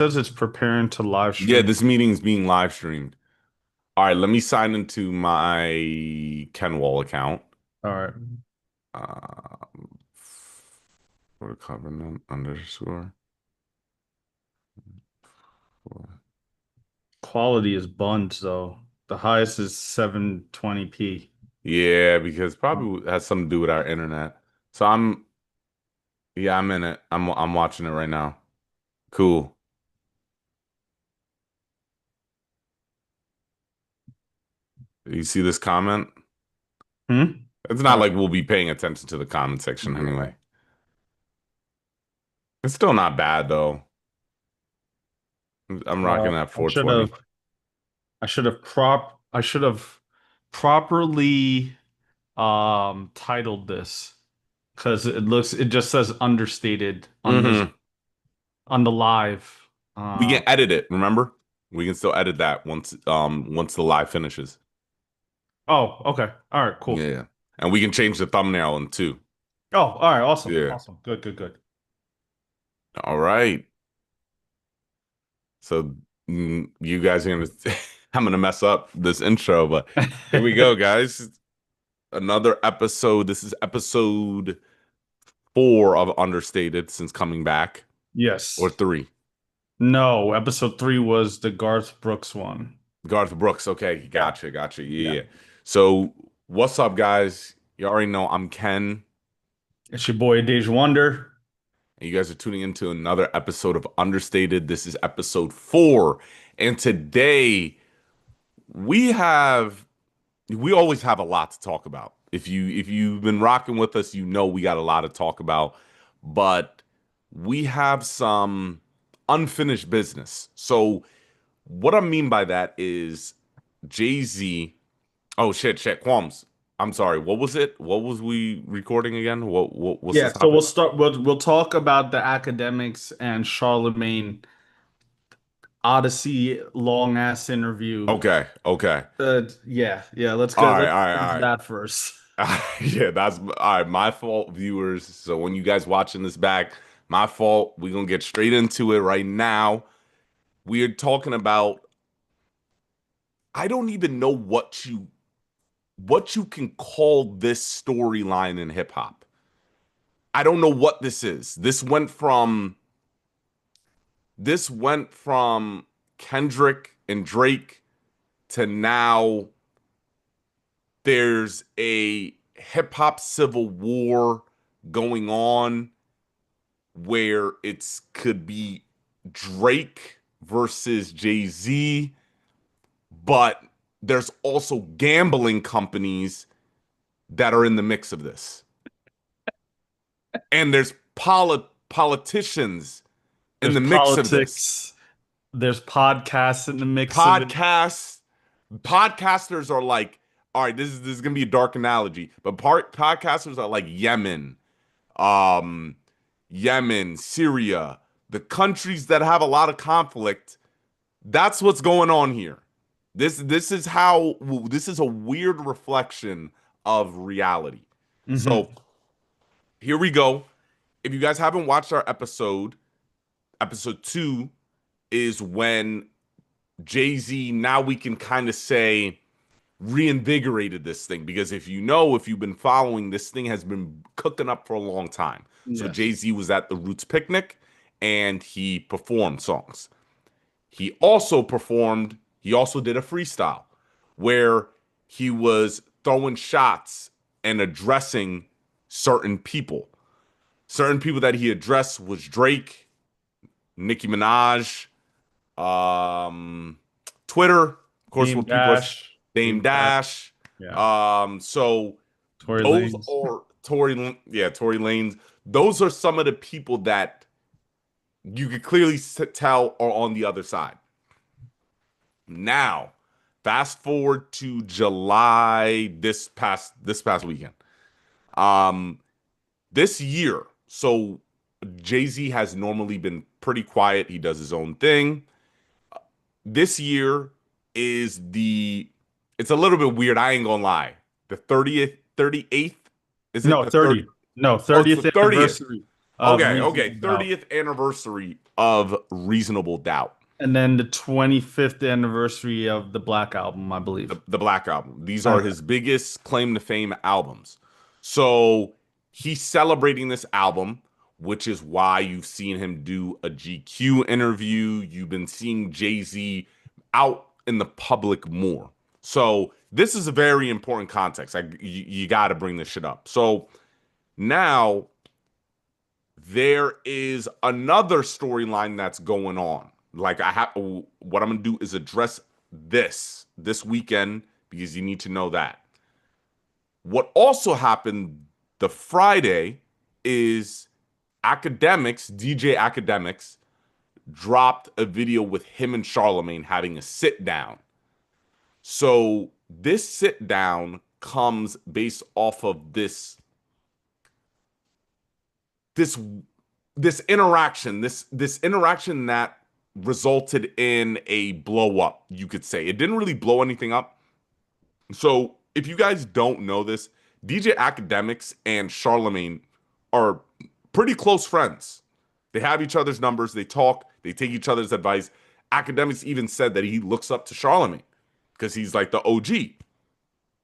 Says it's preparing to live Yeah, stream. this meeting's being live streamed. All right, let me sign into my Kenwall account. All right. Um, for covenant underscore. Quality is buns though. The highest is 720p. Yeah, because probably has something to do with our internet. So yeah, I'm in it. I'm watching it right now. Cool. You see this comment? Hmm? It's not All like we'll be paying attention to the comment section right. Yeah. anyway. It's still not bad though. I'm rocking at I should have 420. I should have properly titled this because it just says understated on this hmm on the live. We Uh can edit it, remember? We can still edit that once the live finishes. oh, okay. All right, cool. Yeah. And we can change the thumbnail in too. Oh, all right, awesome. Yeah. Awesome. Good, good, good. All right. So you guys are gonna I'm gonna mess up this intro, but here we go, guys. Another episode. This is episode 4 of Understated since coming back. Or Yes. 3. No, episode 3 was the Garth Brooks one. Garth Brooks. Okay, Yeah. gotcha. Yeah. Yeah. So what's up, guys? You already know I'm Ken, It's your boy Dej Wonder. and you guys are tuning into another episode of Understated. This is episode 4. And today we have we always have a lot to talk about. If you've been rocking with us, you know we got a lot to talk about, but we have some unfinished business. So what I mean by that is Jay-Z. Oh shit, Qualms. I'm sorry. What was it? What was we recording again? What's Yeah, the so topic? we'll talk about the academics and Charlemagne Odyssey long ass interview. Okay. Yeah, let's All go. right, Let's all right, get into all right. that first. Yeah, that's all right. My fault, viewers. So when you guys watching this back, my fault. We're gonna get straight into it right now. We are talking about I don't even know what you can call this storyline in hip hop. I don't know what this is. This went from Kendrick and Drake to now there's a hip hop civil war going on where it's could be Drake versus Jay-Z, but there's also gambling companies that are in the mix of this. And there's politicians in There's the mix of this. politics, there's podcasts in the mix of it. Podcasts, podcasters are like, all right, this is gonna be a dark analogy, but podcasters are like um, Yemen, Syria, the countries that have a lot of conflict. That's what's going on here. This is a weird reflection of reality. So Hmm. here we go. If you guys haven't watched our episode 2 is when Jay-Z, now we can kind of say, reinvigorated this thing, because if you've been following, this thing has been cooking up for a long time. So Yes. Jay-Z was at the Roots picnic and he performed songs. He also did a freestyle where he was throwing shots and addressing certain people. Certain people that he addressed was Drake, Nicki Minaj, um, Twitter, of course, Dame what people are Dash, Dame Dame Dash. Dash. Yeah. So Tory those Lanez. are Tory Lanez. Those are some of the people that you could clearly tell are on the other side. Now, fast forward to July this past weekend. Um, this year, so Jay-Z has normally been pretty quiet. He does his own thing. This year is it's a little bit weird. I ain't gonna lie. The 30th, 38th, is it No, the 30? 30. No, Oh, it's the 30th 30th. anniversary of Okay, Reasonable Doubt. 30th anniversary of Reasonable Doubt. And then the 25th anniversary of the Black Album, I believe. The Black Album. These are Okay. his biggest claim to fame albums. So he's celebrating this album, which is why you've seen him do a GQ interview. You've been seeing Jay-Z out in the public more. So this is a very important context. You got to bring this shit up. So now there is another storyline that's going on. Like I have, what I'm gonna do is address this weekend because you need to know that. What also happened the Friday is Academics, DJ Academics, dropped a video with him and Charlemagne having a sit down. So this sit down comes based off of this this interaction that resulted in a blow up, you could say. It didn't really blow anything up. So if you guys don't know this, DJ Academics and Charlemagne are pretty close friends. They have each other's numbers, they talk, they take each other's advice. Academics even said that he looks up to Charlemagne because he's like the OG. So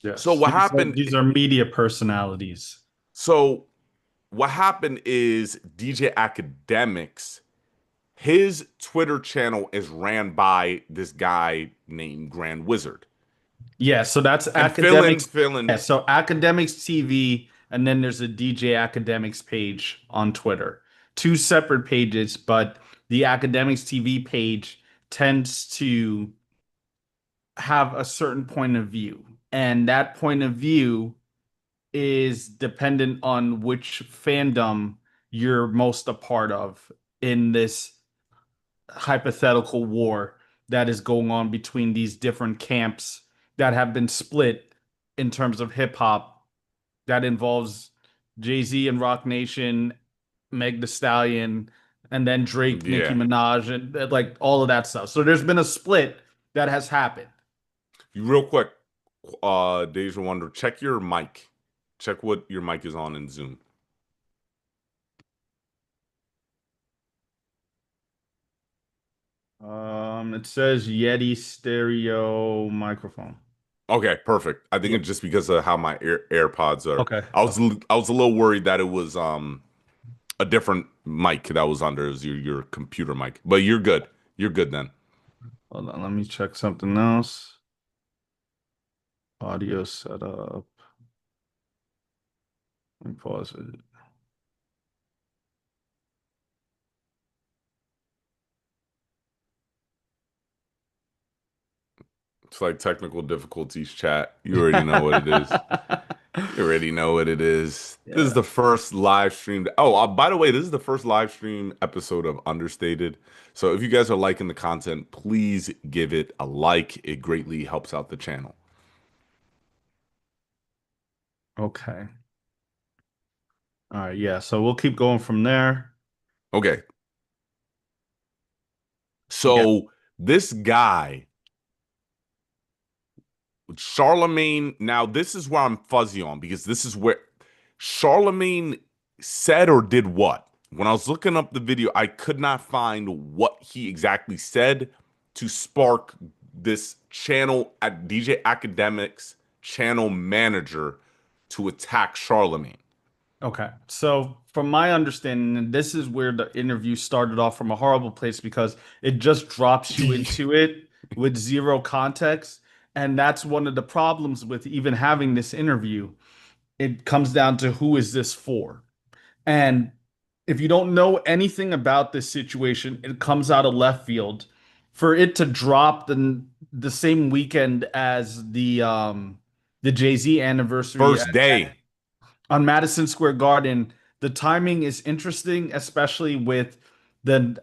Yes. what happened These are media personalities. so what happened is DJ Academics, his Twitter channel is ran by this guy named Grand Wizard. Yeah, so that's And fill in, academics. fill Yeah, in. so academics TV, and then there's a DJ academics page on Twitter. Two separate pages, but the academics TV page tends to have a certain point of view. And that point of view is dependent on which fandom you're most a part of in this hypothetical war that is going on between these different camps that have been split in terms of hip hop that involves Jay-Z and Rock Nation, Meg The Stallion, and then Drake, Nicki Yeah. Minaj, and like all of that stuff. So there's been a split that has happened. Real quick, Deja Wonder, check your mic. Check what your mic is on in Zoom. It says Yeti stereo microphone. Okay, perfect. I think Yeah. it's just because of how my AirPods are. Okay. I Okay. was a little worried that it was a different mic that was under. It was your computer mic. But you're good. You're good then. Hold on. Let me check something else. Audio setup. Let me pause it. It's like technical difficulties chat. You already know what it is. You already know what it is. This is Yeah. the first live stream. Oh, by the way, this is the first live stream episode of Understated. So if you guys are liking the content, please give it a like. It greatly helps out the channel. Okay. All right. Yeah. So we'll keep going from there. Okay. Yeah. So this guy, Charlemagne, now this is where I'm fuzzy on because this is where Charlemagne said or did what? When I was looking up the video, I could not find what he exactly said to spark this channel at DJ Academics channel manager to attack Charlemagne. Okay. So, from my understanding, and this is where the interview started off from a horrible place because it just drops you into it with zero context. And that's one of the problems with even having this interview. It comes down to who is this for? And if you don't know anything about this situation, it comes out of left field. For it to drop the same weekend as the Jay-Z anniversary First day. on Madison Square Garden, the timing is interesting, especially with the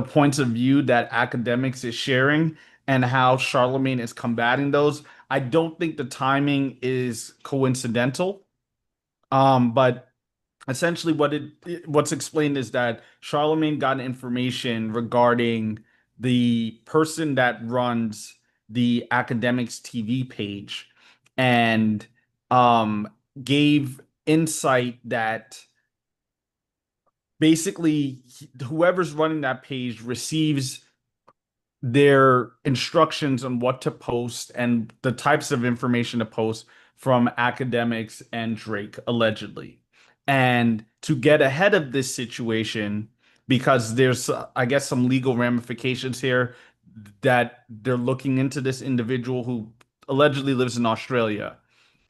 points of view that academics is sharing and how Charlemagne is combating those. I don't think the timing is coincidental. But essentially what's explained is that Charlemagne got information regarding the person that runs the academics TV page and um gave insight that basically whoever's running that page receives their instructions on what to post and the types of information to post from academics and Drake, allegedly. And to get ahead of this situation, because there's, I guess, some legal ramifications here that they're looking into this individual who allegedly lives in Australia.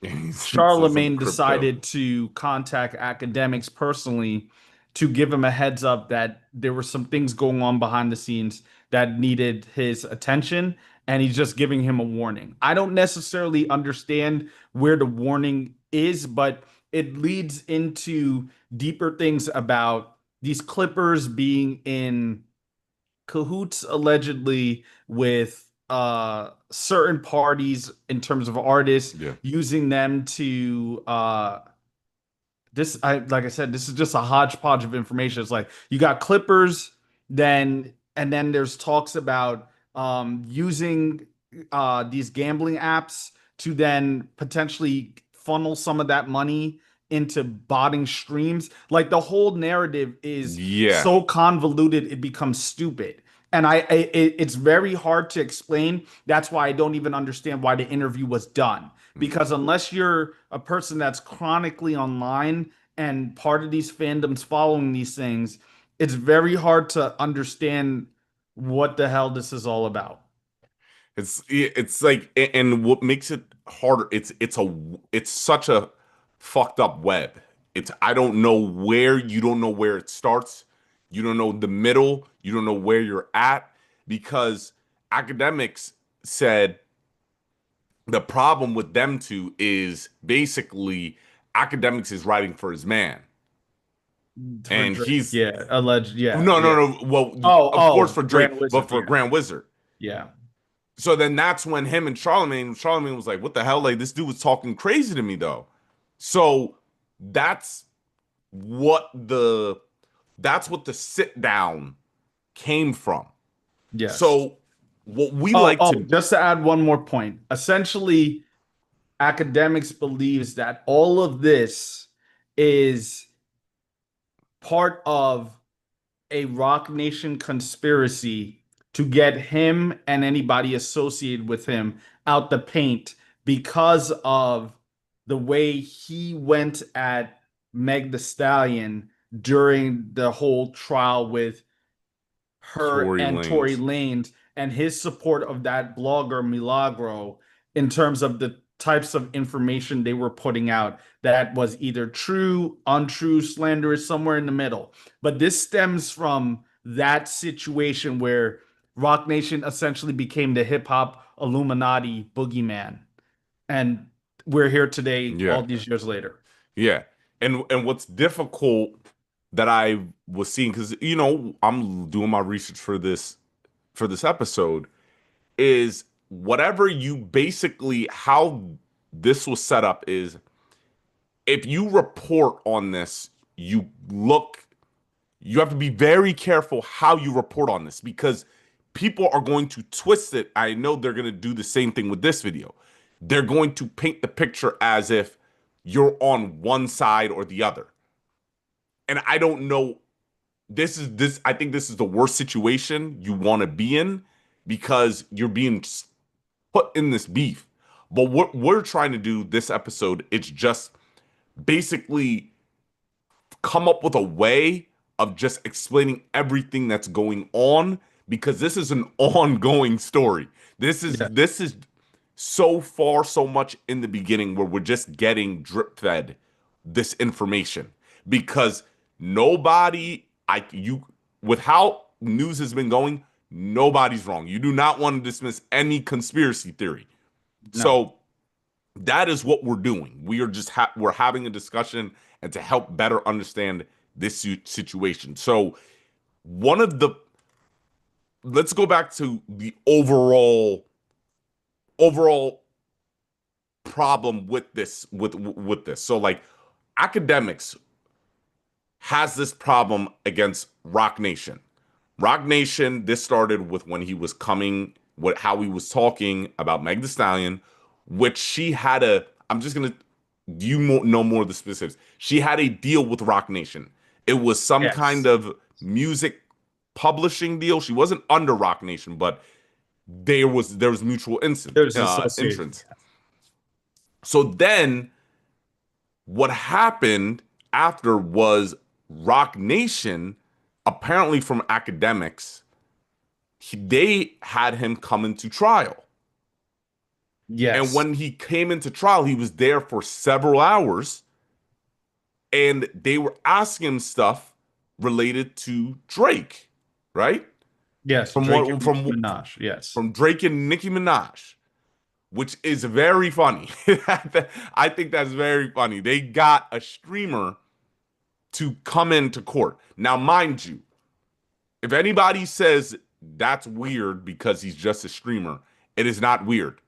And he's into some Charlemagne crypto. decided to contact academics personally to give him a heads up that there were some things going on behind the scenes that needed his attention, and he's just giving him a warning. I don't necessarily understand where the warning is, but it leads into deeper things about these Clippers being in cahoots allegedly with certain parties in terms of artists Yeah. using them to this I like I said, this is just a hodgepodge of information. It's like you got Clippers, then and then there's talks about using these gambling apps to then potentially funnel some of that money into botting streams. Like the whole narrative is Yeah. so convoluted it becomes stupid. And it's very hard to explain. That's why I don't even understand why the interview was done, Mm. because unless you're a person that's chronically online and part of these fandoms following these things, it's very hard to understand what the hell this is all about. It's like, and what makes it harder, it's such a fucked up web. It's I don't know where, you don't know where it starts, you don't know the middle, you don't know where you're at, because academics said the problem with them two is basically academics is writing for his man, For and Drake, he's yeah, alleged, yeah, no, yeah. no, no. Well, Oh, of course oh, for Drake, Grand but Wizard, for yeah, Grand Wizard. yeah, So then that's when him and Charlemagne was like, "What the hell? Like this dude was talking crazy to me, though." So that's what the that's what the sit down came from. yes. So what we Oh, like oh, to, just to add one more point. Essentially, academics believes that all of this is part of a Rock Nation conspiracy to get him and anybody associated with him out the paint because of the way he went at Meg the Stallion during the whole trial with her Tory and Tory Lanez. Lanez and his support of that blogger Milagro in terms of the types of information they were putting out that was either true, untrue, slanderous, somewhere in the middle. But this stems from that situation where Rock Nation essentially became the hip hop Illuminati boogeyman. And we're here today, Yeah, all these years later. yeah. And what's difficult that I was seeing, because I'm doing my research for this episode, is whatever you basically, how this was set up is, if you report on this, you have to be very careful how you report on this, because people are going to twist it. I know they're going to do the same thing with this video. They're going to paint the picture as if you're on one side or the other. And I don't know, I think this is the worst situation you want to be in, because you're being put in this beef. But what we're trying to do this episode, it's just basically come up with a way of just explaining everything that's going on, because this is an ongoing story. Yeah, This is so far so much in the beginning where we're just getting drip fed this information, because nobody I you with how news has been going, nobody's wrong. You do not want to dismiss any conspiracy theory. no, So that is what we're doing. We are just we're having a discussion and to help better understand this situation. So one of the let's go back to the overall problem with this. So like academics has this problem against Rock Nation. Rock Nation, this started with when he was coming, how he was talking about Meg Thee Stallion, which she had a, I'm just gonna, know more of the specifics. She had a deal with Rock Nation. It was some kind Yes. of music publishing deal. She wasn't under Rock Nation, but there was mutual There's association. entrance. So then what happened after was Rock Nation, apparently from academics, they had him come into trial. And Yes. when he came into trial, he was there for several hours and they were asking him stuff related to Drake, right? Yes. From Drake what and Nicki Minaj. Yes. from Drake and Nicki Minaj, which is very funny. I think that's very funny. They got a streamer to come into court. Now, mind you, if anybody says that's weird because he's just a streamer, it is not weird.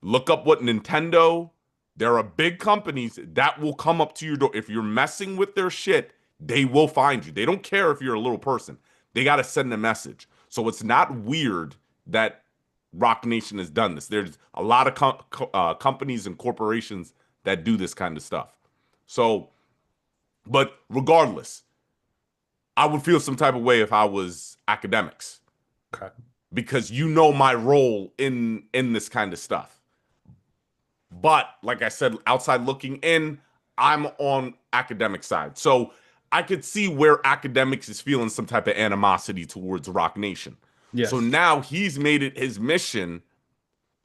Look up what Nintendo, there are big companies that will come up to your door. If you're messing with their shit, they will find you. They don't care if you're a little person. They got to send a message. So it's not weird that Rock Nation has done this. There's a lot of companies and corporations that do this kind of stuff. So, but regardless, I would feel some type of way if I was academics Okay. because you know my role in this kind of stuff. But like I said, outside looking in, I'm on academic side. So I could see where academics is feeling some type of animosity towards Rock Nation. So Yes. now he's made it his mission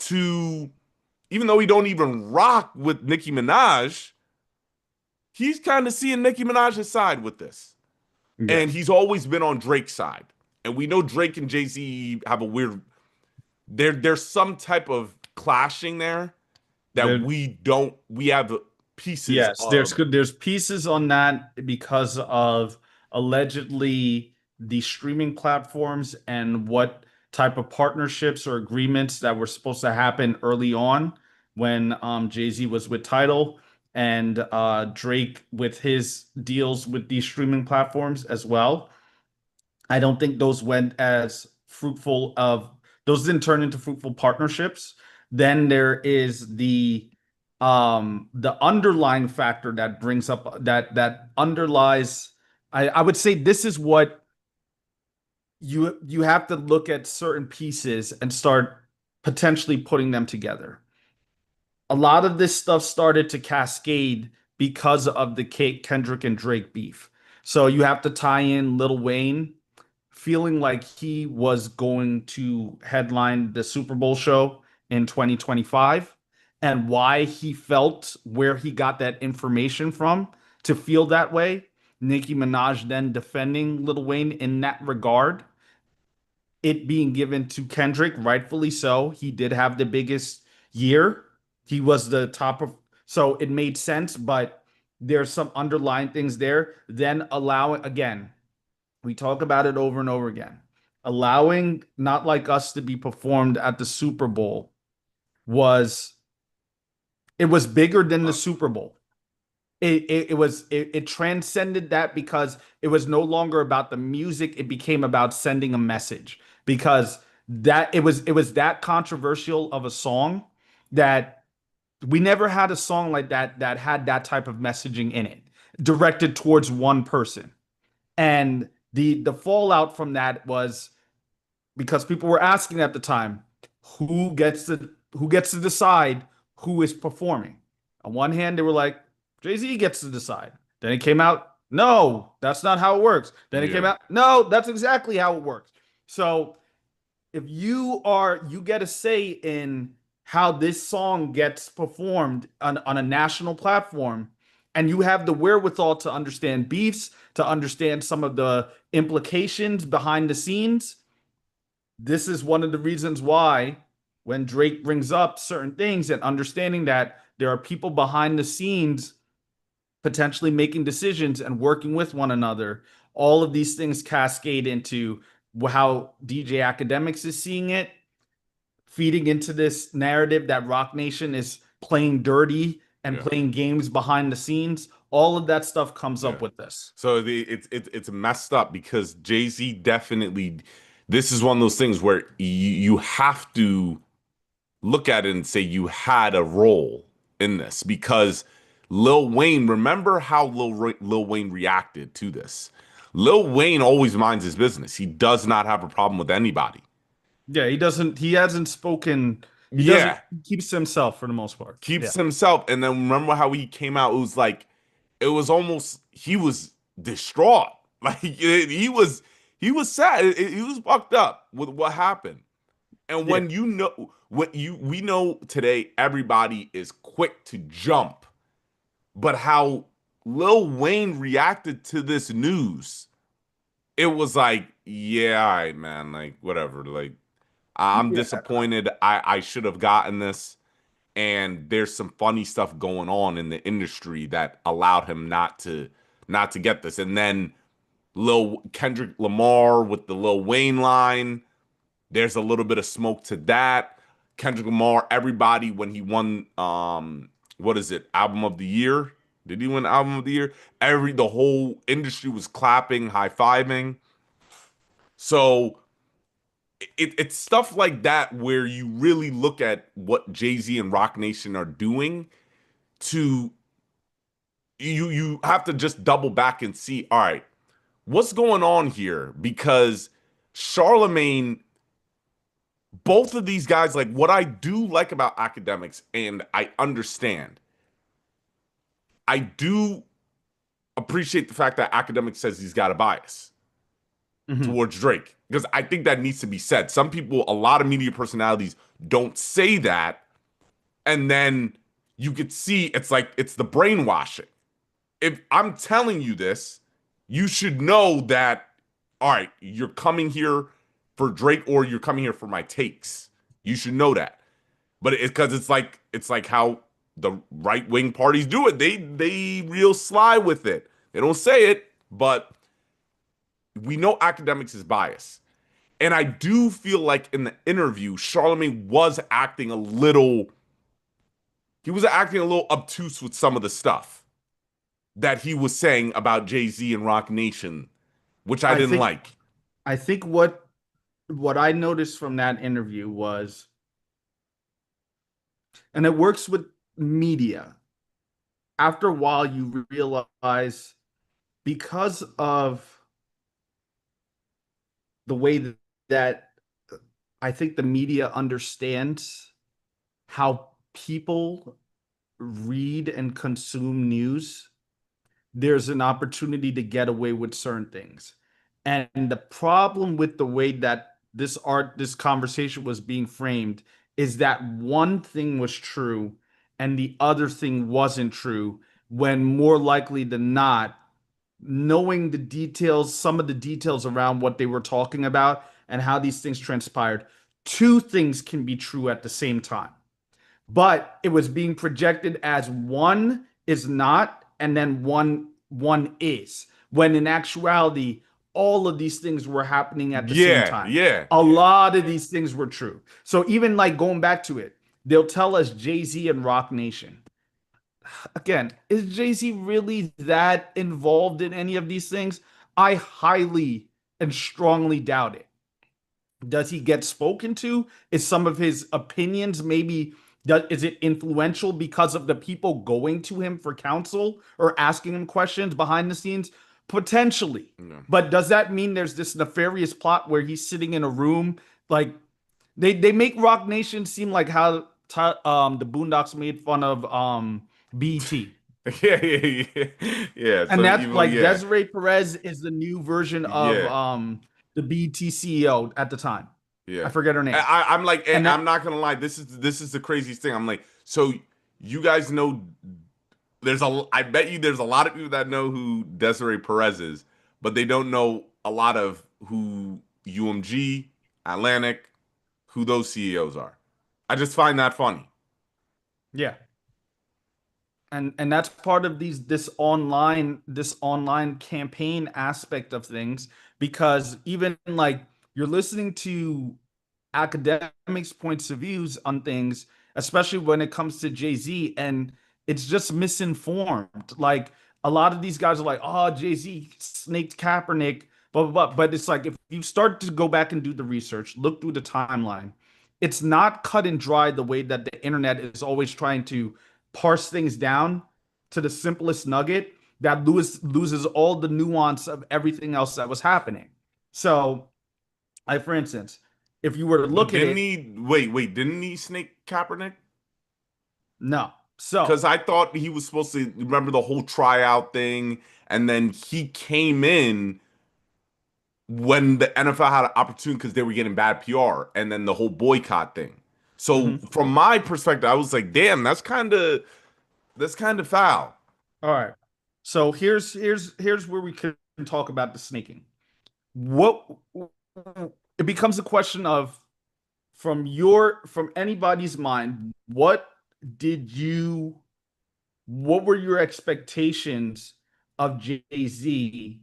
to, even though he don't even rock with Nicki Minaj, he's kind of seeing Nicki Minaj's side with this. And Yes. he's always been on Drake's side. And we know Drake and Jay-Z have a weird there's some type of clashing there that There, we have pieces yes, of. there's pieces on that because of allegedly the streaming platforms and what type of partnerships or agreements that were supposed to happen early on when Jay-Z was with Tidal and Drake with his deals with these streaming platforms as well. I don't think those went as fruitful of those didn't turn into fruitful partnerships. Then there is the underlying factor that brings up that underlies I would say this is what you have to look at certain pieces and start potentially putting them together. A lot of this stuff started to cascade because of the Kendrick and Drake beef. So you have to tie in Lil Wayne feeling like he was going to headline the Super Bowl show in 2025 and why he felt where he got that information from to feel that way. Nicki Minaj then defending Lil Wayne in that regard, it being given to Kendrick, rightfully so. He did have the biggest year. He was the top of, so it made sense, but there's some underlying things there. Then allowing, again, we talk about it over and over again. Allowing Not Like Us to be performed at the Super Bowl was it was bigger than the Super Bowl. It transcended that because it was no longer about the music. It became about sending a message because it was that controversial of a song that we never had a song like that that had that type of messaging in it directed towards one person. And the fallout from that was because people were asking at the time, who gets to decide who is performing? On one hand, they were like, Jay-Z gets to decide. Then it came out, no, that's not how it works. Then it came Yeah, out, no, that's exactly how it works. So if you get a say in how this song gets performed on a national platform, and you have the wherewithal to understand beefs, to understand some of the implications behind the scenes, this is one of the reasons why when Drake brings up certain things and understanding that there are people behind the scenes potentially making decisions and working with one another, all of these things cascade into how DJ Academics is seeing it, feeding into this narrative that Rock Nation is playing dirty and yeah, playing games behind the scenes. All of that stuff comes up yeah. with this. So it's messed up because Jay-Z definitely, this is one of those things where you have to look at it and say you had a role in this because Lil Wayne, remember how Lil Wayne reacted to this? Lil Wayne always minds his business. He does not have a problem with anybody. Yeah, he doesn't. He hasn't spoken. He doesn't. Yeah, He keeps to himself for the most part. keeps Yeah, himself. And then remember how he came out? It was like, it was almost, he was distraught. Like he was sad. He was fucked up with what happened. And yeah, when you know, what you, we know today, everybody is quick to jump, but how Lil Wayne reacted to this news, it was like, yeah, all right, man, like whatever. Like, I'm yeah. disappointed. I should have gotten this. And there's some funny stuff going on in the industry that allowed him not to get this. And then Lil Kendrick Lamar with the Lil Wayne line, there's a little bit of smoke to that. Kendrick Lamar, everybody when he won what is it, album of the year? Did he win album of the year? The whole industry was clapping, high-fiving. So it's stuff like that where you really look at what Jay-Z and Rock Nation are doing to you have to just double back and see, all right, what's going on here? Because Charlemagne, both of these guys, like what I do like about academics, and I understand, I do appreciate the fact that academic says he's got a bias Hmm. towards Drake. Because I think that needs to be said. Some people, a lot of media personalities don't say that, and then you could see it's like it's the brainwashing. If I'm telling you this, you should know that, all right, you're coming here for Drake or you're coming here for my takes. You should know that. But it's because it's like how the right wing parties do it. They real sly with it. They don't say it, but we know academics is biased. And I do feel like in the interview, Charlemagne was acting a little, he was acting a little obtuse with some of the stuff that he was saying about Jay-Z and Rock Nation, which I I didn't think. like. I think what I noticed from that interview was, and it works with media. After a while, you realize because of the way that I think the media understands how people read and consume news, there's an opportunity to get away with certain things. And the problem with the way that this conversation was being framed is that one thing was true and the other thing wasn't true, when more likely than not, knowing the details, some of the details around what they were talking about and how these things transpired, two things can be true at the same time, but it was being projected as one is not and then one is, when in actuality all of these things were happening at the same Yeah, time. yeah, A lot of these things were true. So even like going back to it, they'll tell us Jay-Z and Rock Nation. Again, is Jay-Z really that involved in any of these things? I highly and strongly doubt it. Does he get spoken to? Is some of his opinions maybe, is it influential because of the people going to him for counsel or asking him questions behind the scenes? Potentially. yeah. But does that mean there's this nefarious plot where he's sitting in a room like they make Rock Nation seem like how the Boondocks made fun of BET. Yeah, yeah, yeah. Yeah, And some that's evil, like yeah, Desiree Perez is the new version of yeah, the BET CEO at the time. I yeah. forget her name. I'm like, And I'm that, not gonna lie, this is the craziest thing. I'm like, so you guys know I bet you there's a lot of people that know who Desiree Perez is, but they don't know a lot of who UMG, Atlantic, who those CEOs are. I just find that funny. yeah. And that's part of this online campaign aspect of things, because even like you're listening to academics' points of views on things, especially when it comes to Jay-Z, and it's just misinformed. Like a lot of these guys are like, oh, Jay-Z snaked Kaepernick, blah, blah, blah. But it's like if you start to go back and do the research, look through the timeline, it's not cut and dry the way that the internet is always trying to parse things down. to the simplest nugget that loses all the nuance of everything else that was happening. So, like for instance, if you were to But look at didn't it, he didn't he snake Kaepernick? no. So, Because I thought he was supposed to remember the whole tryout thing, and then he came in when the NFL had an opportunity because they were getting bad PR, and then the whole boycott thing. So mhm. from my perspective, I was like, damn, that's kind of foul. All right. So here's where we can talk about the sneaking. What it becomes a question of from anybody's mind, did you what were your expectations of Jay-Z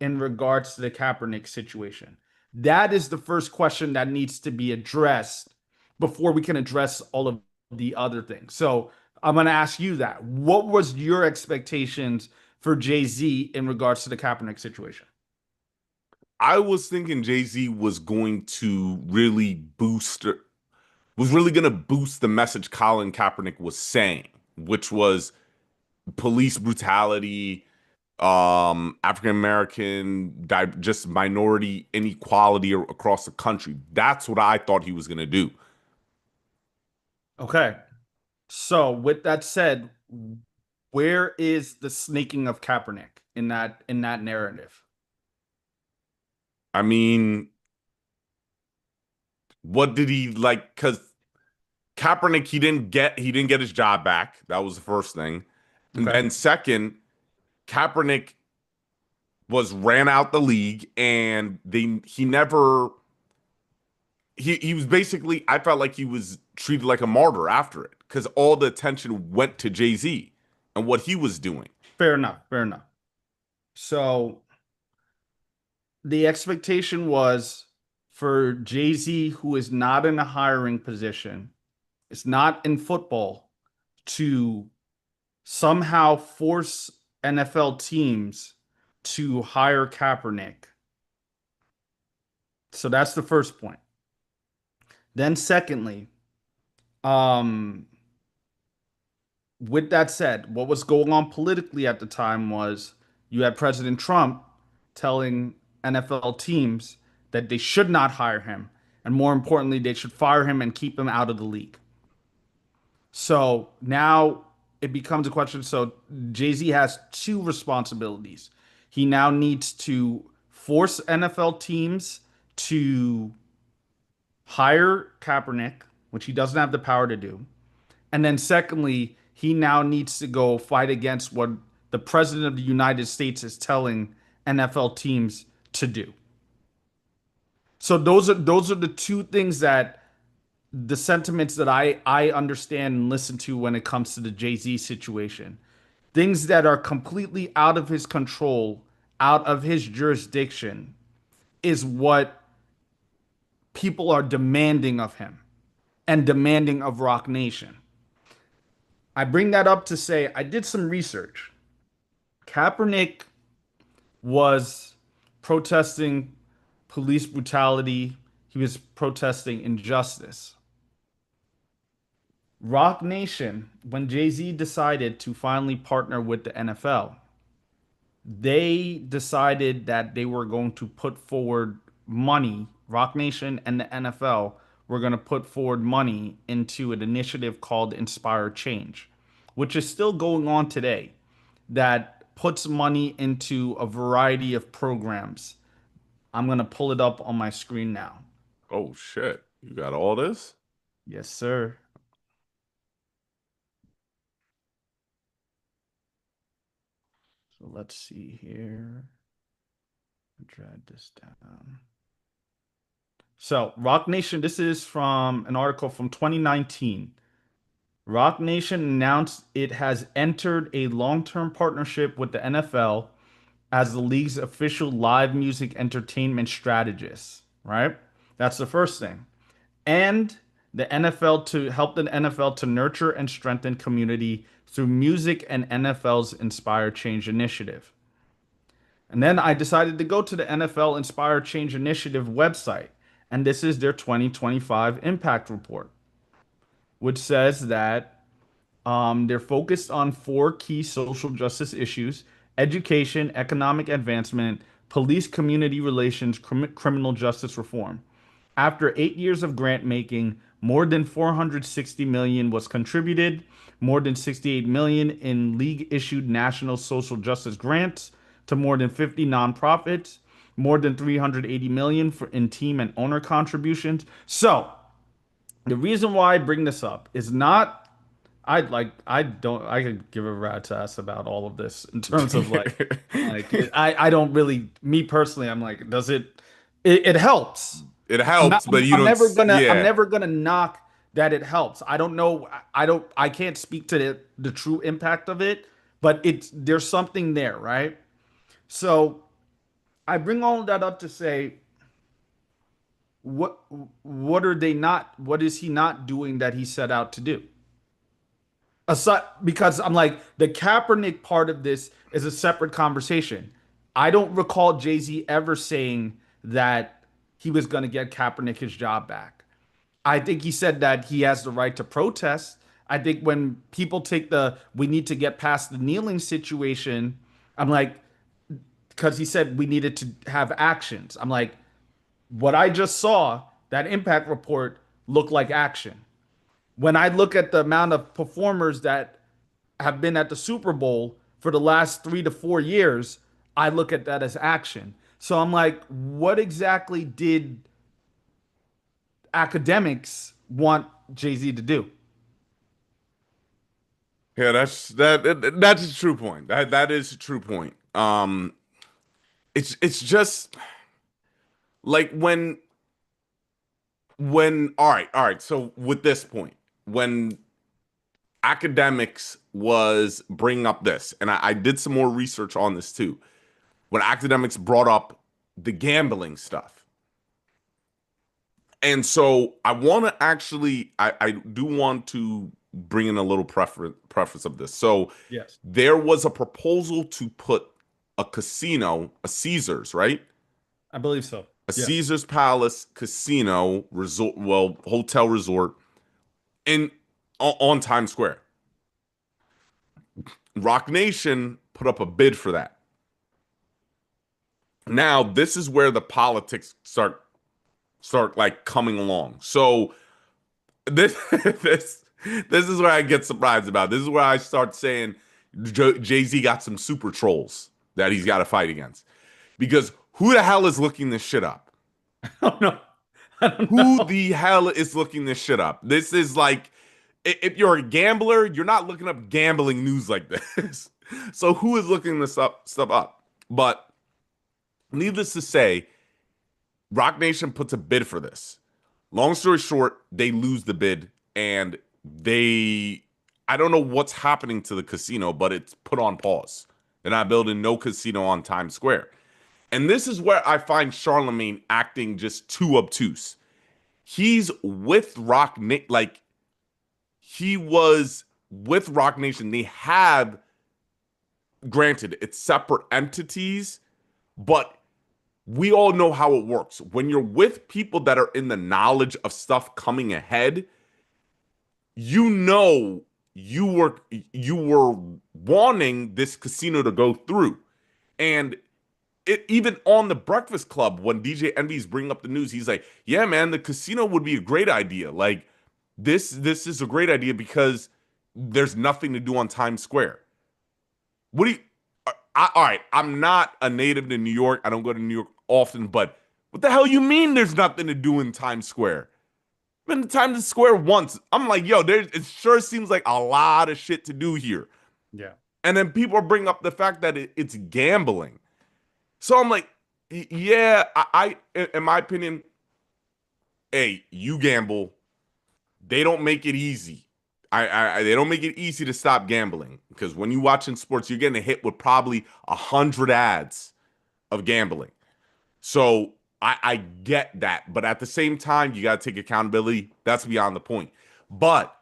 in regards to the Kaepernick situation? That is the first question that needs to be addressed before we can address all of the other things. So I'm going to ask you that. What was your expectations for Jay-Z in regards to the Kaepernick situation? I was thinking Jay-Z was going to really was really going to boost the message Colin Kaepernick was saying, which was police brutality, African American, just minority inequality across the country. That's what I thought he was going to do. Okay. So with that said, where is the snaking of Kaepernick in that narrative? I mean, what did he like? Because Kaepernick, he didn't get his job back. That was the first thing, and Okay. then second, Kaepernick was ran out the league, and he never he was basically, I felt like he was treated like a martyr after it because all the attention went to Jay Z and what he was doing. Fair enough. Fair enough. So the expectation was for Jay-Z, who is not in a hiring position, is not in football, to somehow force NFL teams to hire Kaepernick. So that's the first point. Then secondly, um, with that said, what was going on politically at the time was you had President Trump telling NFL teams that they should not hire him, and more importantly, they should fire him and keep him out of the league. So now it becomes a question. So Jay-Z has two responsibilities. He now needs to force NFL teams to hire Kaepernick, which he doesn't have the power to do. And then secondly, he now needs to go fight against what the president of the United States is telling NFL teams to do. So those are the two things that the sentiments that I understand and listen to when it comes to the Jay-Z situation. Things that are completely out of his control, out of his jurisdiction is what people are demanding of him and demanding of Rock Nation. I bring that up to say I did some research. Kaepernick was protesting police brutality. He was protesting injustice. Rock Nation, when Jay-Z decided to finally partner with the NFL, they decided that they were going to put forward money. Rock Nation and the NFL were going to put forward money into an initiative called Inspire Change, which is still going on today, that puts money into a variety of programs. I'm going to pull it up on my screen now. Oh shit, you got all this? Yes, sir. So let's see here. Drag this down. So, Rock Nation, this is from an article from 2019. Rock Nation announced it has entered a long-term partnership with the NFL as the league's official live music entertainment strategist, right? That's the first thing. And the NFL to help the NFL to nurture and strengthen community through music and NFL's Inspire Change initiative. And then I decided to go to the NFL Inspire Change Initiative website, and this is their 2025 impact report, which says that They're focused on four key social justice issues: education, economic advancement, police community relations, criminal justice reform. After 8 years of grant making, more than 460 million was contributed, more than 68 million in league issued national social justice grants to more than 50 nonprofits, more than 380 million in team and owner contributions. So, the reason why I bring this up is not I could give a rat's ass about all of this in terms of I don't really, me personally, I'm like, does it helps. It helps, but you I'm don't. never gonna I'm Yeah, never gonna knock that it helps. I don't know. I can't speak to the true impact of it, but there's something there, right? So I bring all of that up to say what what is he not doing that he set out to do? Aside, because I'm like, the Kaepernick part of this is a separate conversation. I don't recall Jay-Z ever saying that he was going to get Kaepernick his job back. I think he said that he has the right to protest. I think when people take the we need to get past the kneeling situation, I'm like, because he said we needed to have actions. I'm like, what I just saw, that impact report looked like action. When I look at the amount of performers that have been at the Super Bowl for the last 3 to 4 years, I look at that as action. So I'm like, what exactly did academics want Jay-Z to do? yeah, that's a true point. That is a true point. It's just like when all right. So with this point, when academics was bringing up this, and I did some more research on this too. When academics brought up the gambling stuff, and so I want to actually, I do want to bring in a little preference of this. So Yes, there was a proposal to put a casino, a Caesars, right? I believe so. A Yes. Caesars Palace casino resort, well, hotel resort in on Times Square. Rock Nation put up a bid for that. Now, this is where the politics start like coming along. So this this is where I get surprised about. This is where I start saying Jay-Z got some super trolls that he's got to fight against. Because who the hell is looking this shit up? I don't know. I don't Who know. the hell is looking this shit up? This is like, if you're a gambler, you're not looking up gambling news like this. So who is looking this stuff up? But needless to say, Rock Nation puts a bid for this. Long story short, they lose the bid and I don't know what's happening to the casino, but it's put on pause. They're not building no casino on Times Square. And this is where I find Charlemagne acting just too obtuse. He's with like he was with Rock Nation. They have, granted, it's separate entities, but we all know how it works. When you're with people that are in the knowledge of stuff coming ahead, you know you were wanting this casino to go through. And it even on the Breakfast Club, when DJ Envy's bringing up the news, he's like, "Yeah, man, the casino would be a great idea. Like this is a great idea because there's nothing to do on Times Square." What do you? All right, I'm not a native to New York. I don't go to New York often, but what the hell you mean there's nothing to do in Times Square? Been to Times Square once. I'm like, yo, it sure seems like a lot of shit to do here. Yeah. And then people bring up the fact that it's gambling. So I'm like, yeah, in my opinion, hey, you gamble. They don't make it easy. They don't make it easy to stop gambling because when you watching sports, you're getting hit with probably 100 ads of gambling. So I get that, but at the same time, you got to take accountability. That's beyond the point. But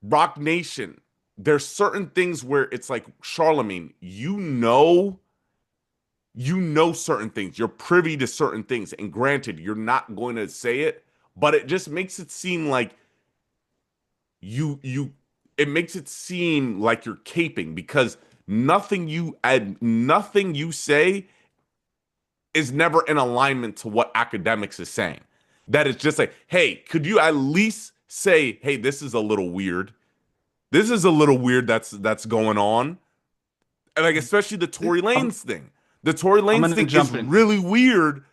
Rock Nation, there's certain things where it's like Charlemagne, you know certain things. You're privy to certain things. And granted, you're not going to say it, but it just makes it seem like you it makes it seem like you're caping because nothing you say is never in alignment to what academics is saying. That is just like, hey, could you at least say, hey, this is a little weird. This is a little weird that's going on. And like especially the Tory I'm Lanez thing. The Tory I'm Lanez gonna thing is jump in. really weird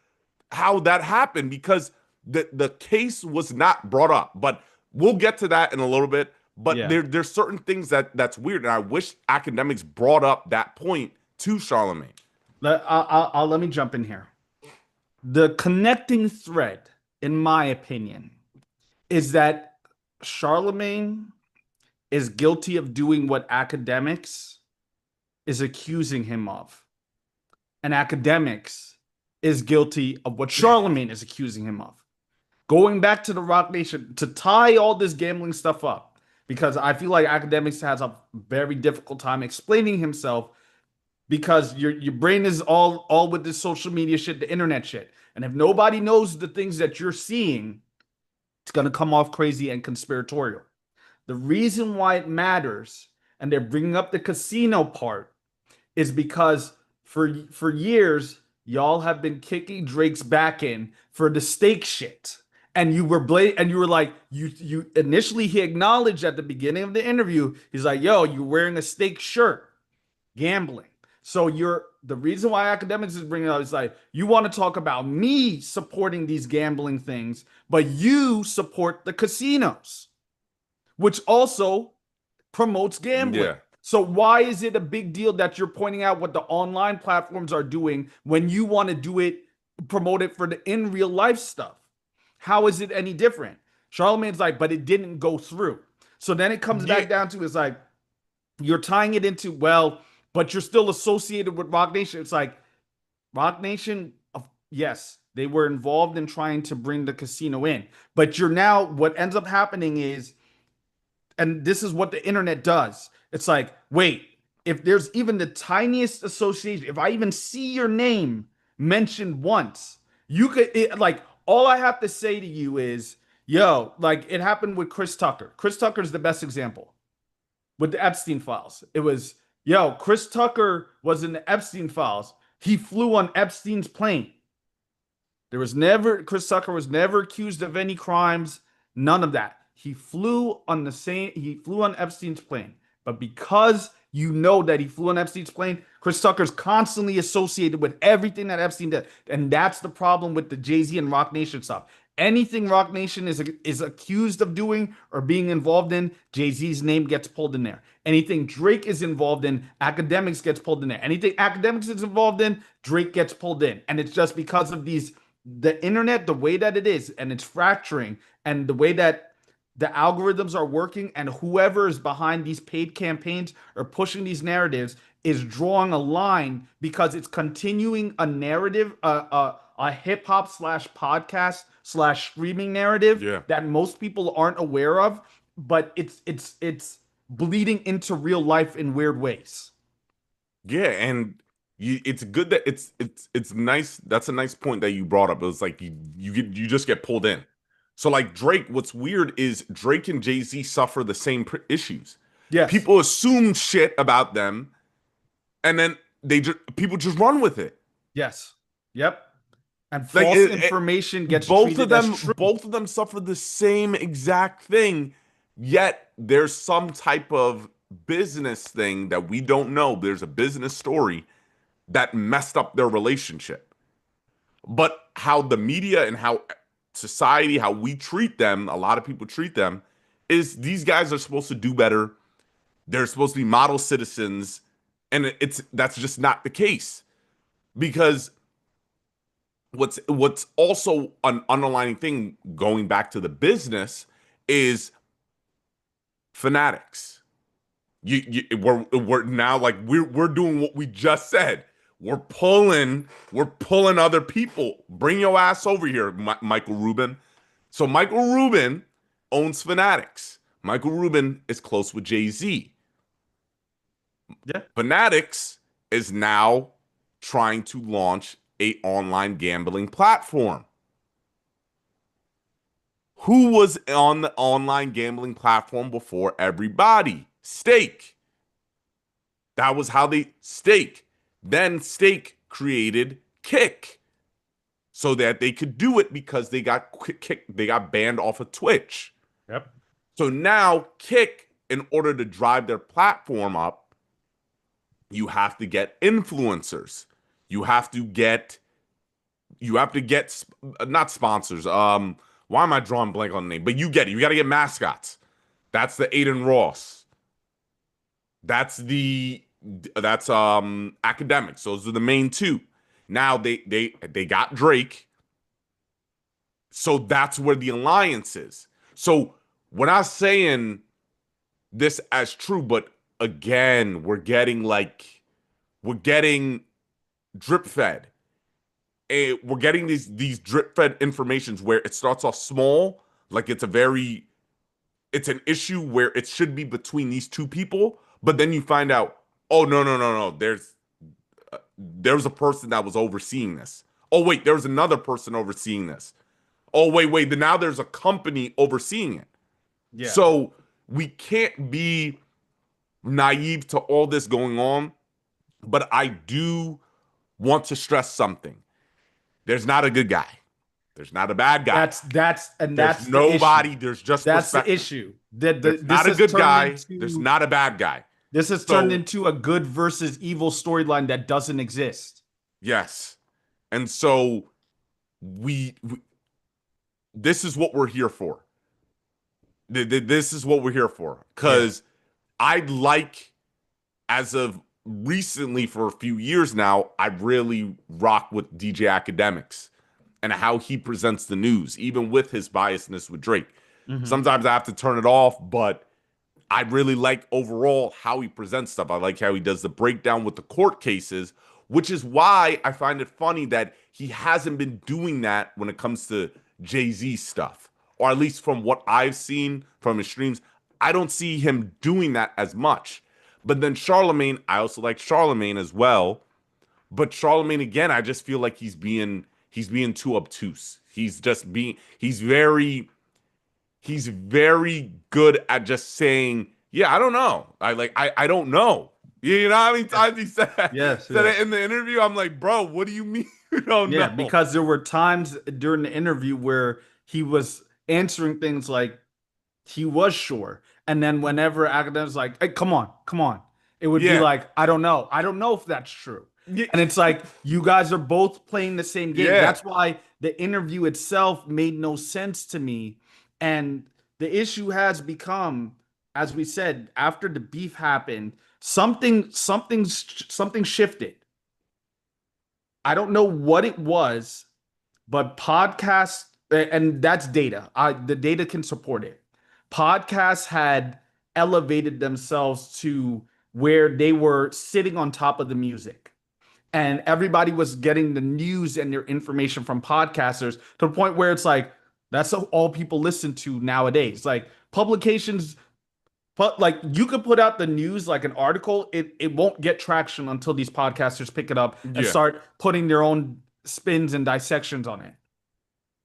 how that happened because the case was not brought up. But we'll get to that in a little bit. But Yeah. there's certain things that's weird, and I wish academics brought up that point to Charlemagne. Let me jump in here. The connecting thread, in my opinion, is that Charlemagne is guilty of doing what academics is accusing him of, and academics is guilty of what Charlemagne is accusing him of. Going back to the Rock Nation to tie all this gambling stuff up, because I feel like academics has a very difficult time explaining himself because your brain is all with this social media shit, the internet shit. And if nobody knows the things that you're seeing, it's gonna come off crazy and conspiratorial. The reason why it matters, and they're bringing up the casino part, is because for years y'all have been kicking Drake's back in for the stake shit. And you were like you initially he acknowledged at the beginning of the interview, he's like, yo, you're wearing a stake shirt, gambling. So you're the reason why academics is bringing it up is like you want to talk about me supporting these gambling things, but you support the casinos, which also promotes gambling. Yeah. So why is it a big deal that you're pointing out what the online platforms are doing when you want to do it, promote it for the in real life stuff? How is it any different? Charlemagne's like, but it didn't go through. So then it comes Yeah. back down to it's like you're tying it into well, but you're still associated with Rock Nation. It's like Rock Nation, yes, they were involved in trying to bring the casino in, but you're now what ends up happening is and this is what the internet does. It's like, wait, if there's even the tiniest association, if I even see your name mentioned once, you could like all I have to say to you is, yo, like it happened with Chris Tucker. Chris Tucker is the best example with the Epstein files. It was, yo, Chris Tucker was in the Epstein files. He flew on Epstein's plane. There was never Chris Tucker was never accused of any crimes, none of that. He flew on Epstein's plane. But because you know that he flew on Epstein's plane, Chris Tucker's constantly associated with everything that Epstein did. And that's the problem with the Jay-Z and Rock Nation stuff. Anything Rock Nation is accused of doing or being involved in, Jay-Z's name gets pulled in there. Anything Drake is involved in, academics gets pulled in there. Anything academics is involved in, Drake gets pulled in. And it's just because of the internet, the way that it is, and it's fracturing, and the way that the algorithms are working, and whoever is behind these paid campaigns or pushing these narratives is drawing a line because it's continuing a narrative, a hip hop slash podcast slash streaming narrative Yeah. that most people aren't aware of, but it's bleeding into real life in weird ways. Yeah, and it's good that it's nice. That's a nice point that you brought up. It was like you just get pulled in. So like Drake, what's weird is Drake and Jay-Z suffer the same issues. Yes. People assume shit about them, and then people just run with it. Yes. Yep. And Like false information gets treated as true. both of them suffer the same exact thing. Yet there's some type of business thing that we don't know. There's a business story that messed up their relationship. But how the media and how society, how we treat them, a lot of people treat them, is these guys are supposed to do better. They're supposed to be model citizens, and it's that's just not the case. Because what's also an underlying thing going back to the business is fanatics. We're now like we're doing what we just said. We're pulling other people. Bring your ass over here, Michael Rubin. So Michael Rubin owns Fanatics. Michael Rubin is close with Jay-Z. Yeah. Fanatics is now trying to launch a online gambling platform. Who was on the online gambling platform before everybody? Stake. That was how they stake. Then Stake created Kick so that they could do it because they got banned off of Twitch. Yep. So now Kick, in order to drive their platform up, you have to get influencers. You have to get not sponsors. Why am I drawing blank on the name? But you get it. You got to get mascots. That's the Aiden Ross. That's the that's academics. Those are the main two. Now they got Drake. So that's where the alliance is. So we're not saying this as true, but again, we're getting drip fed. We're getting these drip fed informations where it starts off small, like it's an issue where it should be between these two people, but then you find out, oh no, there's a person that was overseeing this. Oh wait, there was another person overseeing this. Oh wait, then now there's a company overseeing it. Yeah. So we can't be naive to all this going on, but I do want to stress something. There's not a good guy. There's not a bad guy. There's That's the issue. nobody. There's just That's the perspective. issue. That There's this not a has good turned guy. There's into not a bad guy. this has turned So, into a good versus evil storyline that doesn't exist. yes. And so we this is what we're here for. This is what we're here for. Yeah. Because I'd like, as of recently for a few years now, I really rock with DJ Academics and how he presents the news, even with his biasness with Drake. Hmm. Sometimes I have to turn it off, but I really like overall how he presents stuff. I like how he does the breakdown with the court cases, which is why I find it funny that he hasn't been doing that when it comes to Jay-Z stuff. Or at least from what I've seen from his streams, I don't see him doing that as much. But then Charlemagne, I also like Charlemagne as well. But Charlemagne again, I just feel like he's being too obtuse. He's very good at just saying, yeah, I don't know. I don't know. You know how many Yes. times he Yes. said it Yes. in the interview? I'm like, bro, what do you mean you don't Yeah, know? because there were times during the interview where he was answering things like he was sure. And then whenever academics like, hey, come on, it would be Yeah. like, I don't know. I don't know if that's true. Yeah. And it's like you guys are both playing the same game. Yeah. That's why the interview itself made no sense to me. And the issue has become, as we said, after the beef happened, something shifted. I don't know what it was, but podcasts, and that's data. The data can support it. Podcasts had elevated themselves to where they were sitting on top of the music. And everybody was getting the news and their information from podcasters to the point where it's like, that's all people listen to nowadays. Like publications, but like you could put out the news like an article, it won't get traction until these podcasters pick it up and Yeah. start putting their own spins and dissections on it.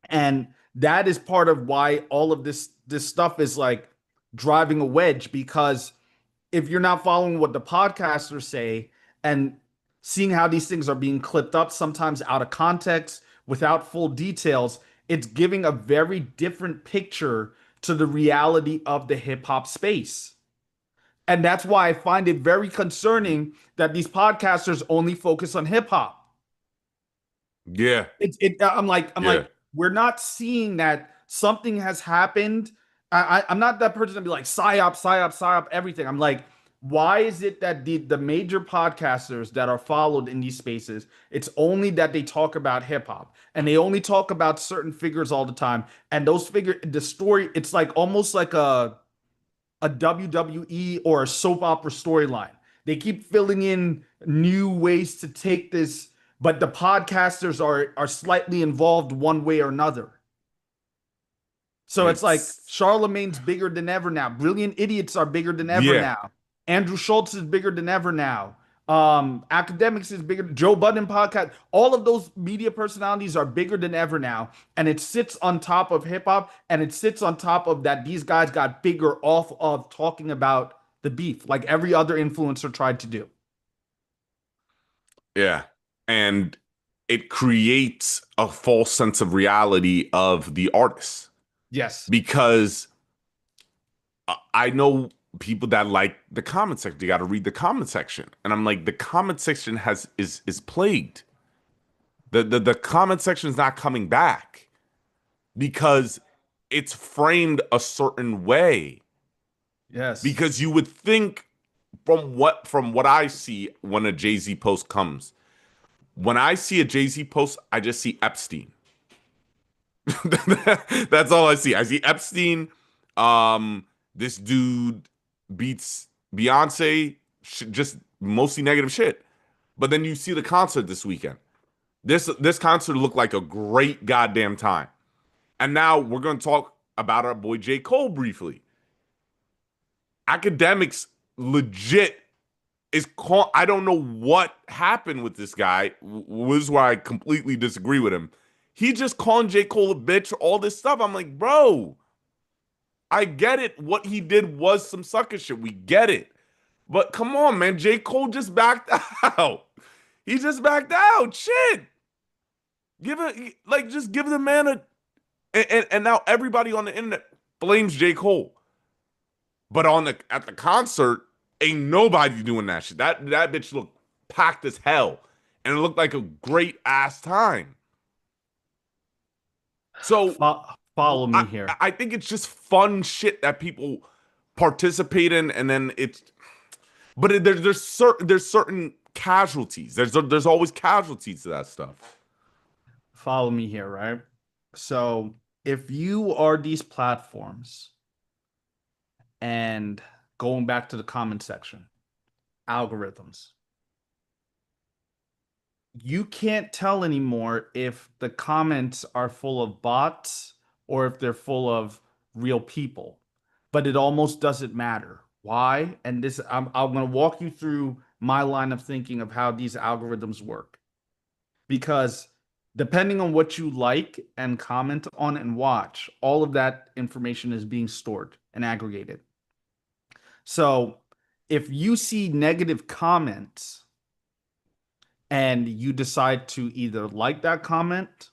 And that is part of why all of this stuff is like driving a wedge because if you're not following what the podcasters say and seeing how these things are being clipped up sometimes out of context without full details, it's giving a very different picture to the reality of the hip hop space. And that's why I find it very concerning that these podcasters only focus on hip hop. Yeah. I'm Yeah. like, we're not seeing that something has happened. I'm not that person to be like psyop everything. I'm like, why is it that the major podcasters that are followed in these spaces, it's only that they talk about hip hop and they only talk about certain figures all the time. And those figure the story, it's like almost like a WWE or a soap opera storyline. They keep filling in new ways to take this, but the podcasters are slightly involved one way or another. So it's like It's Charlemagne's bigger than ever now. Brilliant Idiots are bigger than ever yeah. now. Andrew Schultz is bigger than ever now. Academics is bigger. Joe Budden podcast. All of those media personalities are bigger than ever now, and it sits on top of hip hop, and it sits on top of that. These guys got bigger off of talking about the beef, like every other influencer tried to do. Yeah. And it creates a false sense of reality of the artist Yes, because I know people that like the comment section. You got to read the comment section, and I'm like, the comment section is plagued. The comment section is not coming back because it's framed a certain way. yes, Because you would think from what I see when a Jay-Z post comes, when I see a Jay-Z post, I just see Epstein. That's all I see. I see Epstein. This dude beats Beyonce. Just mostly negative shit. But then you see the concert this weekend. This concert looked like a great goddamn time. And now we're going to talk about our boy J. Cole briefly. Academics legit is call. I don't know what happened with this guy. Was where I completely disagree with him. He just calling J. Cole a bitch, all this stuff. I'm like, bro, I get it. What he did was some sucker shit. We get it. But come on, man. J. Cole just backed out. He just backed out. Shit. Give it like just give the man a and now everybody on the internet blames J. Cole. But on the at the concert, ain't nobody doing that shit. That bitch looked packed as hell. And it looked like a great ass time. So Follow me I here. I think it's just fun shit that people participate in, and then it's but there's certain casualties. There's always casualties to that stuff. Follow me here, right? So if you are these platforms and going back to the comment section, algorithms, you can't tell anymore if the comments are full of bots or if they're full of real people. But it almost doesn't matter. Why? And this, I'm going to walk you through my line of thinking of how these algorithms work. Because depending on what you like and comment on and watch, all of that information is being stored and aggregated. So if you see negative comments, and you decide to either like that comment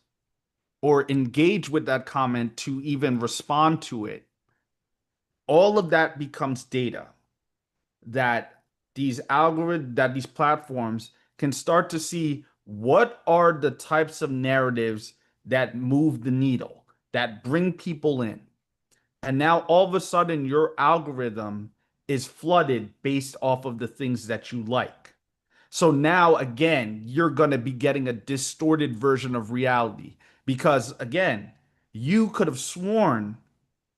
or engage with that comment to even respond to it, all of that becomes data that these platforms can start to see what are the types of narratives that move the needle, that bring people in. And now all of a sudden your algorithm is flooded based off of the things that you like. So now again, you're going to be getting a distorted version of reality because again, you could have sworn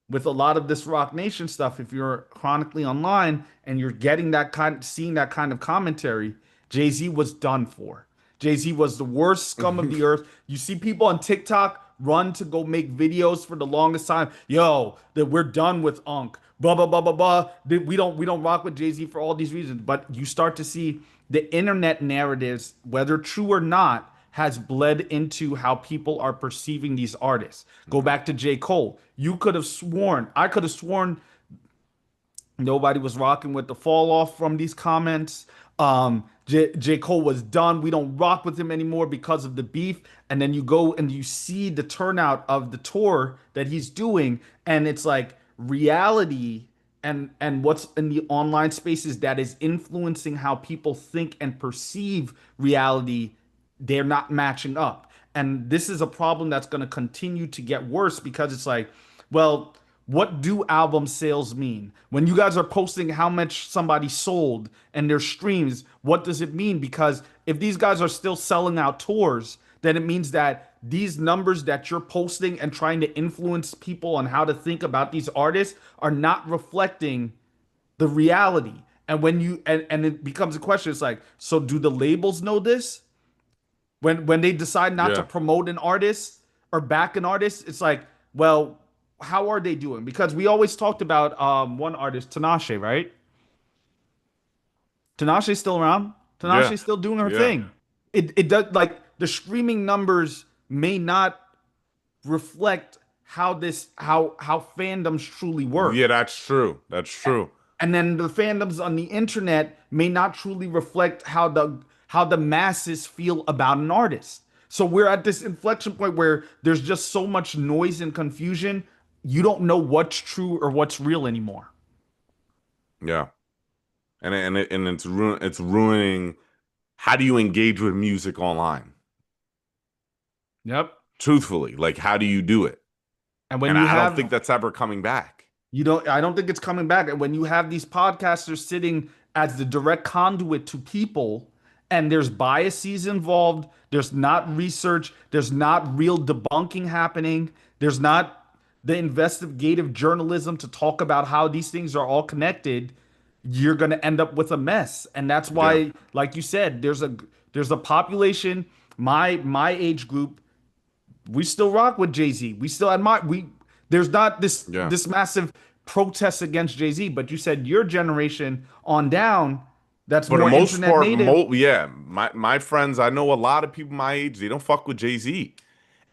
with a lot of this Rock Nation stuff, if you're chronically online and you're getting that kind, seeing that kind of commentary, Jay-Z was done for. Jay-Z was the worst scum of the earth. You see people on TikTok run to go make videos for the longest time. Yo, that we're done with Unk. Blah blah blah blah blah. We don't rock with Jay-Z for all these reasons. But you start to see the internet narratives, whether true or not, has bled into how people are perceiving these artists. Go back to J. Cole. You could have sworn, I could have sworn nobody was rocking with the fall off from these comments. J. Cole was done. We don't rock with him anymore because of the beef. And then you go and you see the turnout of the tour that he's doing, and it's like reality and what's in the online spaces that is influencing how people think and perceive reality, they're not matching up. And this is a problem that's going to continue to get worse because it's like, well, what do album sales mean? When you guys are posting how much somebody sold and their streams, what does it mean? Because if these guys are still selling out tours, then it means that these numbers that you're posting and trying to influence people on how to think about these artists are not reflecting the reality. And when you and it becomes a question, it's like, so do the labels know this? When they decide not to Yeah. promote an artist or back an artist, it's like, well, how are they doing? Because we always talked about one artist, Tinashe, right? Tinashe's still around. Tinashe's still doing her yeah, thing. It does like the streaming numbers may not reflect how fandoms truly yeah. work. That's true. That's true. And then the fandoms on the internet may not truly reflect how the masses feel about an artist. So we're at this inflection point where there's just so much noise and confusion. You don't know what's true or what's real anymore. Yeah, and it's ruining. How do you engage with music online? Yep. Truthfully, like how do you do it? And when And you I don't have think that's ever coming back. I don't think it's coming back. And when you have these podcasters sitting as the direct conduit to people, and there's biases involved, there's not research, there's not real debunking happening, there's not the investigative journalism to talk about how these things are all connected, you're going to end up with a mess. And that's Yeah, why, like you said, there's a population, my age group, we still rock with Jay-Z. We still admire we there's not this yeah. this massive protest against Jay-Z, but you said your generation on down that's For the more most internet part, native. yeah, my friends, I know a lot of people my age, they don't fuck with Jay-Z.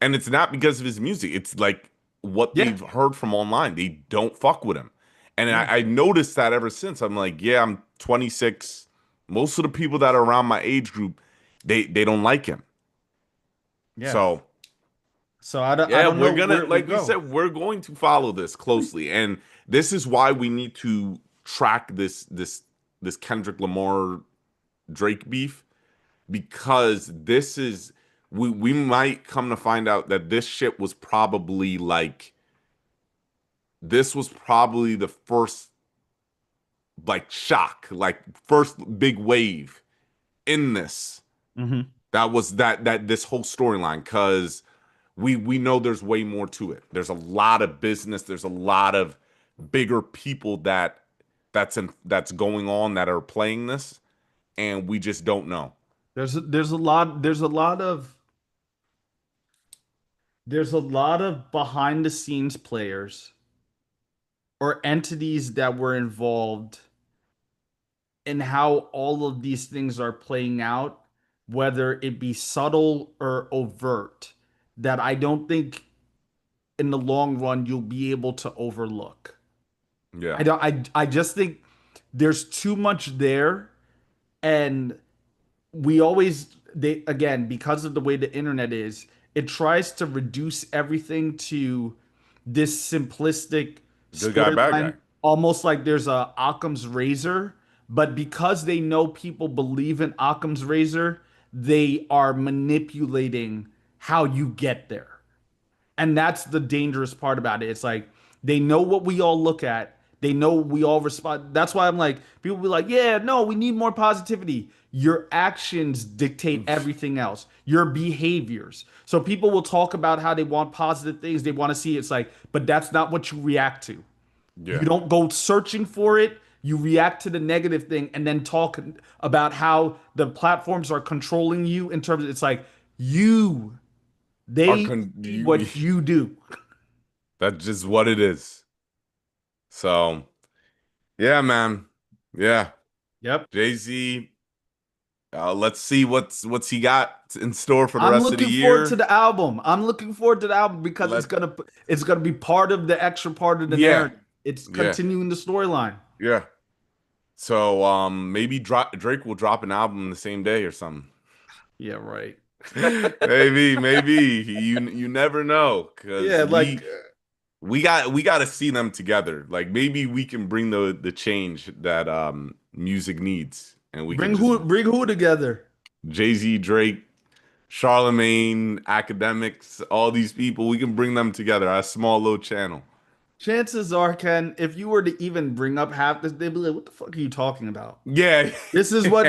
And it's not because of his music. It's like what Yeah. they've heard from online. They don't fuck with him. And Yeah. I noticed that ever since. I'm like, yeah, I'm 26. Most of the people that are around my age group, they don't like him. Yeah. So So I yeah, don't we're know gonna, where it will like we go. said, we're going to follow this closely. And this is why we need to track this Kendrick Lamar Drake beef, because we might come to find out that this was probably the first like shock, like first big wave in this. Hmm. That was that this whole storyline, because we know there's way more to it. There's a lot of business, there's a lot of bigger people that's going on that are playing this, and we just don't know. There's a lot of behind the scenes players or entities that were involved in how all of these things are playing out, whether it be subtle or overt, that I don't think in the long run you'll be able to overlook. Yeah. I just think there's too much there, and we always they again, because of the way the internet is, it tries to reduce everything to this simplistic Good guy, bad storyline, guy. almost like there's a Occam's razor. But because they know people believe in Occam's razor, they are manipulating how you get there. And that's the dangerous part about it. It's like they know what we all look at. They know we all respond. That's why I'm like, people be like, yeah, no, we need more positivity. Your actions dictate everything else, your behaviors. So people will talk about how they want positive things, they want to see. It's like, but that's not what you react to. You Yeah. don't go searching for it. You react to the negative thing and then talk about how the platforms are controlling you in terms of it's like you, Are they con see you, what you do. that's just what it is. So yeah, man. Yeah. Yep. Jay-Z, let's see what's he got in store for the I'm rest of the looking forward to year. the album. I'm looking forward to the album because it's Let gonna it's gonna be part of the extra part of the Yeah, narrative. It's yeah, continuing the storyline. yeah. So maybe Drake will drop an album the same day or something. Yeah, right. Maybe you never know, because Yeah, like we got to see them together. Like maybe we can bring the change that music needs, and we can just bring who together. Jay-Z, Drake, Charlemagne, academics, all these people, we can bring them together. A small little channel. Chances are, Ken, if you were to even bring up half this, they'd be like, "What the fuck are you talking about?" Yeah. This is what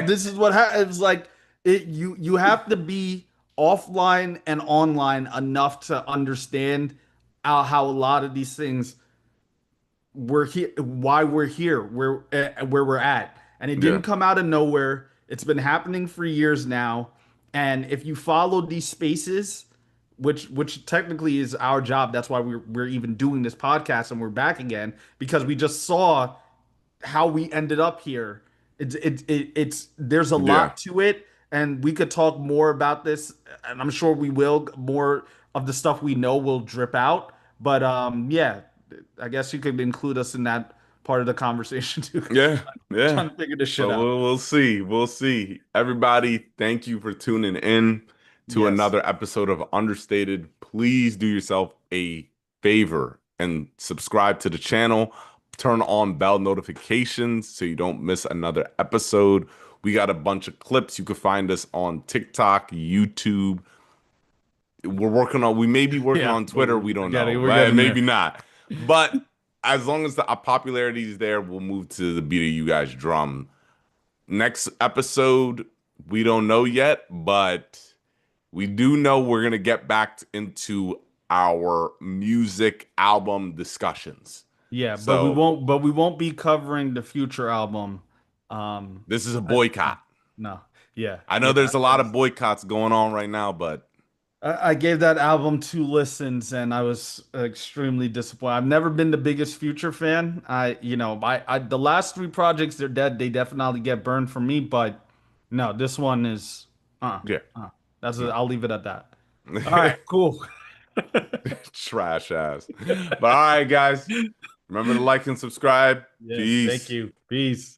happens. Like you have to be offline and online enough to understand how a lot of these things we're here, why we're here, where we're at. And it Yeah. didn't come out of nowhere. It's been happening for years now. And if you follow these spaces, which technically is our job, that's why we're even doing this podcast and we're back again because we just saw how we ended up here. It's there's a Yeah. lot to it, and we could talk more about this, and I'm sure we will. More of the stuff we know will drip out, but yeah, I guess you could include us in that part of the conversation too. Yeah, yeah. Trying to figure this shit So out. we'll see. We'll see. Everybody, thank you for tuning in to Yes. another episode of Understated. Please do yourself a favor and subscribe to the channel. Turn on bell notifications so you don't miss another episode. We got a bunch of clips. You can find us on TikTok, YouTube. We may be working Yeah, on but Twitter. We don't know. we're getting Maybe there. not. But as long as the popularity is there, we'll move to the beat of you guys' drum. Next episode, we don't know yet, but we do know we're gonna get back into our music album discussions. Yeah, So but we won't be covering the future album. Um, this is a I, boycott. no, yeah, I know yeah. there's a lot of boycotts going on right now, but I gave that album 2 listens and I was extremely disappointed. I've never been the biggest Future fan. The last three projects they're dead. They definitely get burned for me, but no, this one is uh yeah, uh. That's it. no. I'll leave it at that. All right, cool. Trash ass. But all right, guys, remember to like and subscribe. Yes, thank Peace. you. Peace.